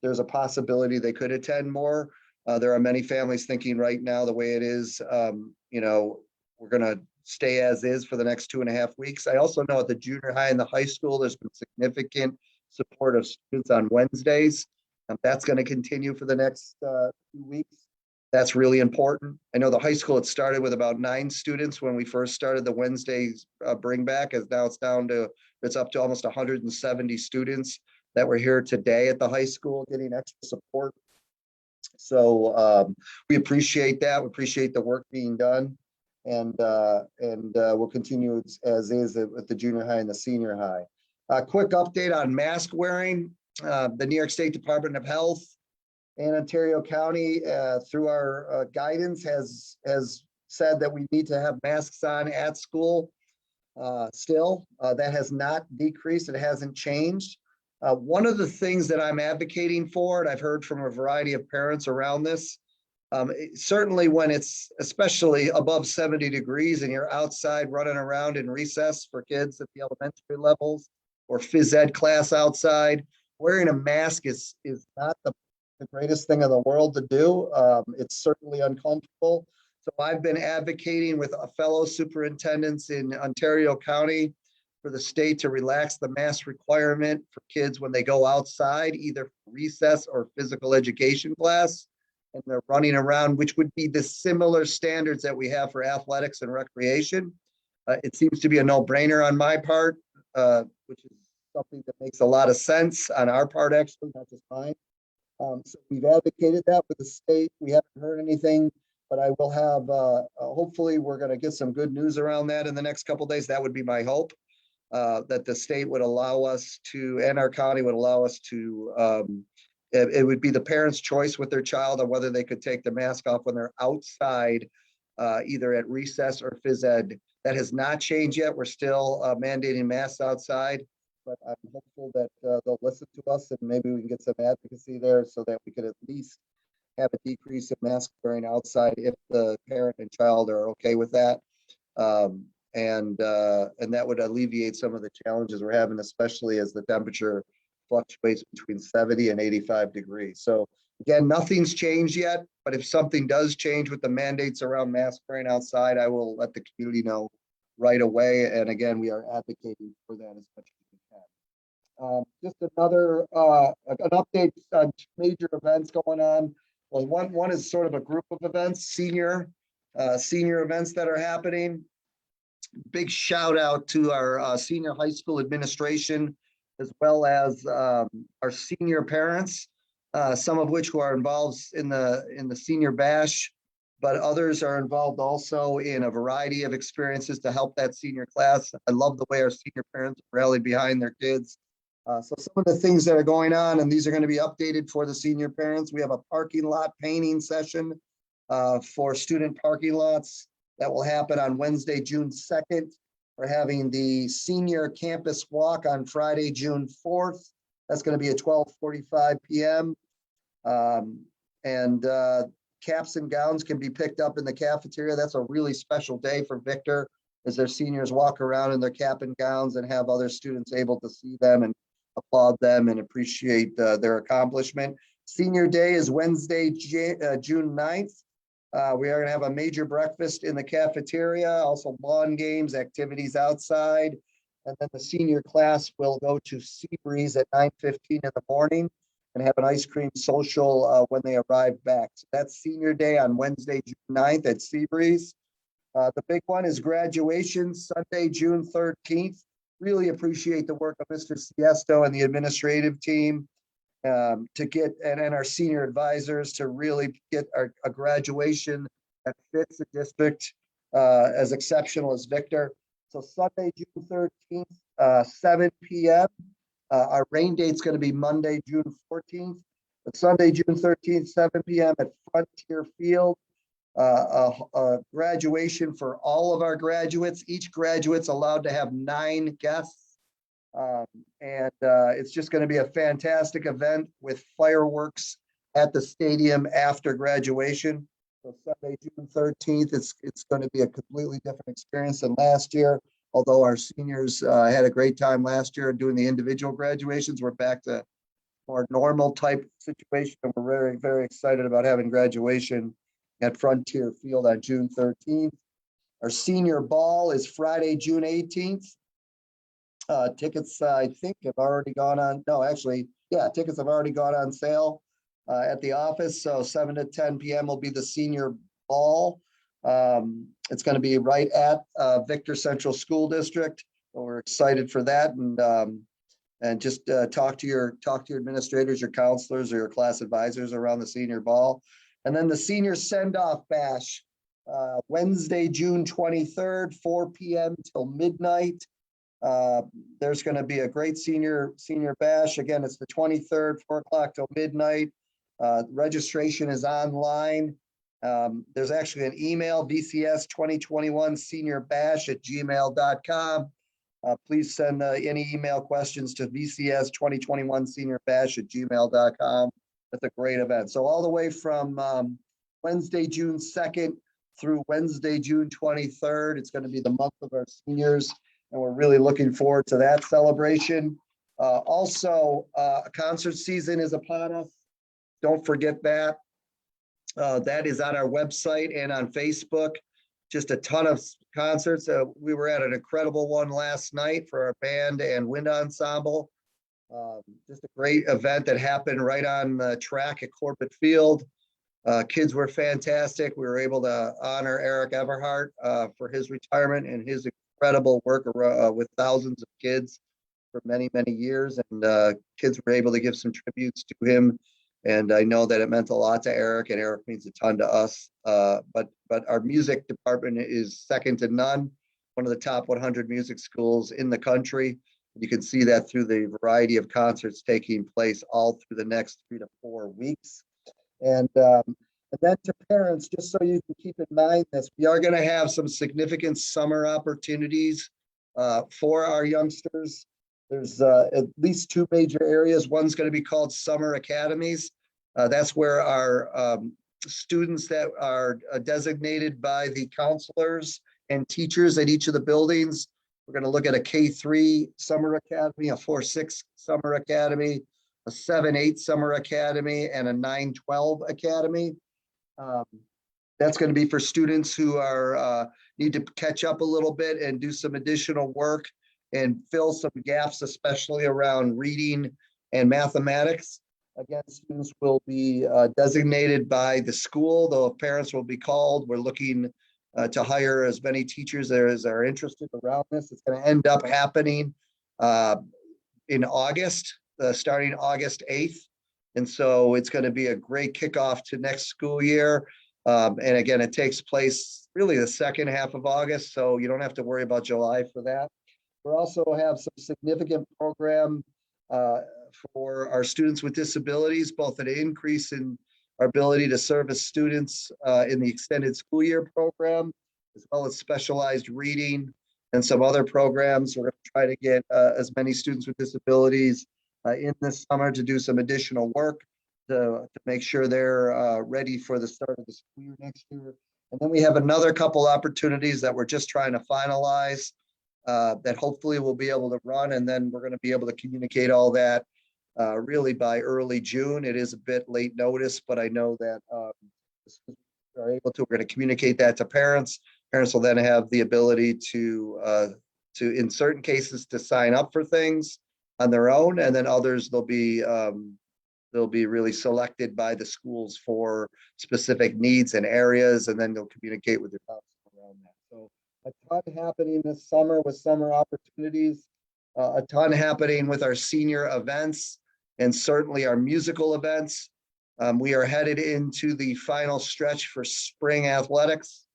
there's a possibility they could attend more. There are many families thinking right now, the way it is, we're going to stay as is for the next 2.5 weeks. I also know at the junior high and the high school, there's been significant support of students on Wednesdays. That's going to continue for the next 2 weeks. That's really important. I know the high school, it started with about 9 students when we first started the Wednesdays bring back, as now it's up to almost 170 students that were here today at the high school getting extra support. So we appreciate that. We appreciate the work being done. And we'll continue as is with the junior high and the senior high. A quick update on mask wearing. The New York State Department of Health and Ontario County, through our guidance, has said that we need to have masks on at school still. That has not decreased. It hasn't changed. One of the things that I'm advocating for, and I've heard from a variety of parents around this, certainly when it's especially above 70 degrees and you're outside running around in recess for kids at the elementary levels or phys ed class outside, wearing a mask is not the greatest thing in the world to do. It's certainly uncomfortable. So I've been advocating with fellow superintendents in Ontario County for the state to relax the mask requirement for kids when they go outside, either for recess or physical education class, and they're running around, which would be the similar standards that we have for athletics and recreation. It seems to be a no-brainer on my part, which is something that makes a lot of sense on our part, actually, not just mine. So we've advocated that with the state. We haven't heard anything, but I will have, hopefully we're going to get some good news around that in the next couple of days. That would be my hope, that the state would allow us to, and our county would allow us to, it would be the parents' choice with their child on whether they could take the mask off when they're outside, either at recess or phys ed. That has not changed yet. We're still mandating masks outside. but I'm hopeful that they'll listen to us and maybe we can get some advocacy there so that we could at least have a decrease in mask wearing outside if the parent and child are okay with that. And that would alleviate some of the challenges we're having, especially as the temperature fluctuates between 70 and 85 degrees. So again, nothing's changed yet, but if something does change with the mandates around mask wearing outside, I will let the community know right away. And again, we are advocating for that as much as we can. Just another an update on major events going on. Well, one is sort of a group of events, senior events that are happening. Big shout out to our senior high school administration, as well as our senior parents, some of which who are involved in the senior bash, but others are involved also in a variety of experiences to help that senior class. I love the way our senior parents rallied behind their kids. So some of the things that are going on, and these are going to be updated for the senior parents. We have a parking lot painting session for student parking lots that will happen on Wednesday, June 2nd. We're having the senior campus walk on Friday, June 4th. That's going to be at 12:45 p.m. Caps and gowns can be picked up in the cafeteria. That's a really special day for Victor, as their seniors walk around in their cap and gowns and have other students able to see them and applaud them and appreciate their accomplishment. Senior Day is Wednesday, June 9th. We are going to have a major breakfast in the cafeteria, also lawn games, activities outside. And then the senior class will go to Seabreeze at 9:15 in the morning and have an ice cream social when they arrive back. So that's Senior Day on Wednesday, June 9th at Seabreeze. The big one is graduation, Sunday, June 13th. Really appreciate the work of Mr. Siesto and the administrative team to get, and our senior advisors to really get a graduation that fits the district as exceptional as Victor. So Sunday, June 13th, 7 p.m. Our rain date's going to be Monday, June 14th, but Sunday, June 13th, 7 p.m. at Frontier Field. A graduation for all of our graduates. Each graduate's allowed to have 9 guests. It's just going to be a fantastic event with fireworks at the stadium after graduation. So Sunday, June 13th, it's going to be a completely different experience than last year. Although our seniors had a great time last year doing the individual graduations, we're back to more normal type situation. And we're very, very excited about having graduation at Frontier Field on June 13th. Our senior ball is Friday, June 18th. Tickets, I think, have already gone on. No, actually, yeah, tickets have already gone on sale at the office. So 7 to 10 p.m. will be the senior ball. It's going to be right at Victor Central School District. So we're excited for that, and just talk to your administrators, your counselors, or your class advisors around the senior ball. And then the senior send-off bash, Wednesday, June 23rd, 4 p.m. till midnight. There's going to be a great senior bash. Again, it's the 23rd, 4 o'clock till midnight. Registration is online. There's actually an email, VCS 2021 senior bash at gmail.com. Please send any email questions to VCS 2021 senior bash at gmail.com. That's a great event. So all the way from Wednesday, June 2nd through Wednesday, June 23rd, it's going to be the month of our seniors, and we're really looking forward to that celebration. Also, concert season is upon us. Don't forget that. That is on our website and on Facebook. Just a ton of concerts. We were at an incredible one last night for our band and wind ensemble. Just a great event that happened right on the track at Corbett Field. Kids were fantastic. We were able to honor Eric Everhart for his retirement and his incredible work with thousands of kids for many, many years. And kids were able to give some tributes to him. And I know that it meant a lot to Eric, and Eric means a ton to us. But our music department is second to none. One of the top 100 music schools in the country. You can see that through the variety of concerts taking place all through the next 3 to 4 weeks. And then to parents, just so you can keep in mind this, we are going to have some significant summer opportunities for our youngsters. There's at least two major areas. One's going to be called Summer Academies. That's where our students that are designated by the counselors and teachers at each of the buildings. We're going to look at a K-3 Summer Academy, a 4-6 Summer Academy, a 7-8 Summer Academy, and a 9-12 Academy. That's going to be for students who are need to catch up a little bit and do some additional work and fill some gaps, especially around reading and mathematics. Again, students will be designated by the school, though parents will be called. We're looking to hire as many teachers as are interested around this. It's going to end up happening in August, starting August 8th. And so it's going to be a great kickoff to next school year. And again, it takes place really the second half of August, so you don't have to worry about July for that. We also have some significant program for our students with disabilities, both an increase in our ability to service students in the extended school year program, as well as specialized reading and some other programs. We're going to try to get as many students with disabilities in this summer to do some additional work to make sure they're ready for the start of the school year next year. And then we have another couple opportunities that we're just trying to finalize that hopefully we'll be able to run, and then we're going to be able to communicate all that really by early June. It is a bit late notice, but I know that are able to. We're going to communicate that to parents. Parents will then have the ability to in certain cases to sign up for things on their own, and then others they'll be really selected by the schools for specific needs and areas, and then they'll communicate with their counselor around that. So a ton happening this summer with summer opportunities, a ton happening with our senior events and certainly our musical events. We are headed into the final stretch for spring athletics.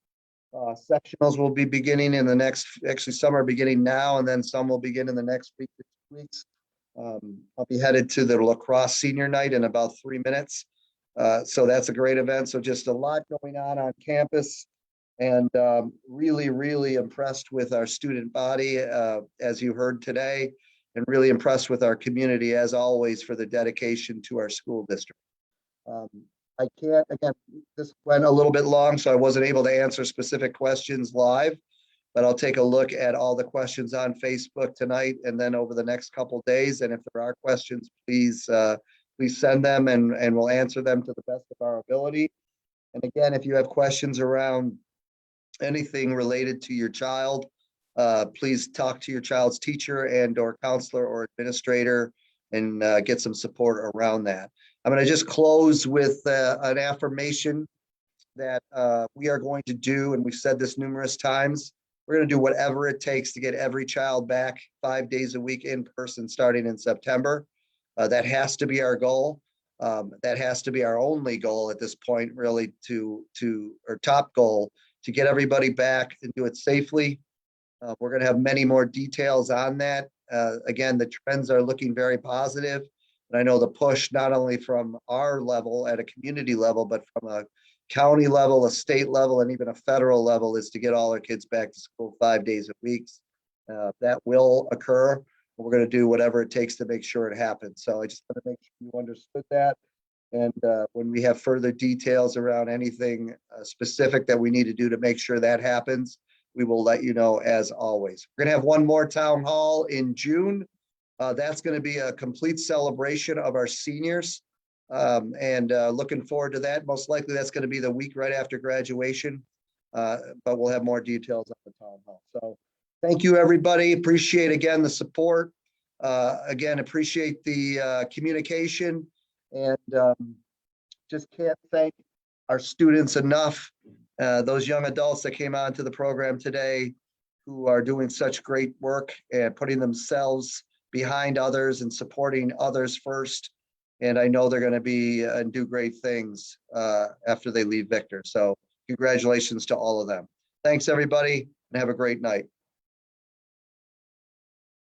Sectionals will be beginning in the next, actually some are beginning now, and then some will begin in the next week to 2 weeks. I'll be headed to the lacrosse senior night in about 3 minutes. So that's a great event. So just a lot going on campus, and really, really impressed with our student body, as you heard today, and really impressed with our community as always for the dedication to our school district. I can't, again, this went a little bit long, so I wasn't able to answer specific questions live, but I'll take a look at all the questions on Facebook tonight and then over the next couple of days. And if there are questions, please send them and we'll answer them to the best of our ability. And again, if you have questions around anything related to your child, please talk to your child's teacher and or counselor or administrator and get some support around that. I'm going to just close with an affirmation that we are going to do, and we've said this numerous times. We're going to do whatever it takes to get every child back 5 days a week in person starting in September. That has to be our goal. That has to be our only goal at this point, really, our top goal, to get everybody back and do it safely. We're going to have many more details on that. Again, the trends are looking very positive. And I know the push, not only from our level at a community level, but from a county level, a state level, and even a federal level, is to get all our kids back to school 5 days a week. That will occur. We're going to do whatever it takes to make sure it happens. So I just want to make sure you understood that. And when we have further details around anything specific that we need to do to make sure that happens, we will let you know as always. We're going to have one more town hall in June. That's going to be a complete celebration of our seniors. And looking forward to that. Most likely that's going to be the week right after graduation, but we'll have more details on the town hall. So thank you, everybody. Appreciate again the support. Again, appreciate the communication, and just can't thank our students enough. Those young adults that came on to the program today who are doing such great work and putting themselves behind others and supporting others first. And I know they're going to be and do great things after they leave Victor. So congratulations to all of them. Thanks, everybody, and have a great night.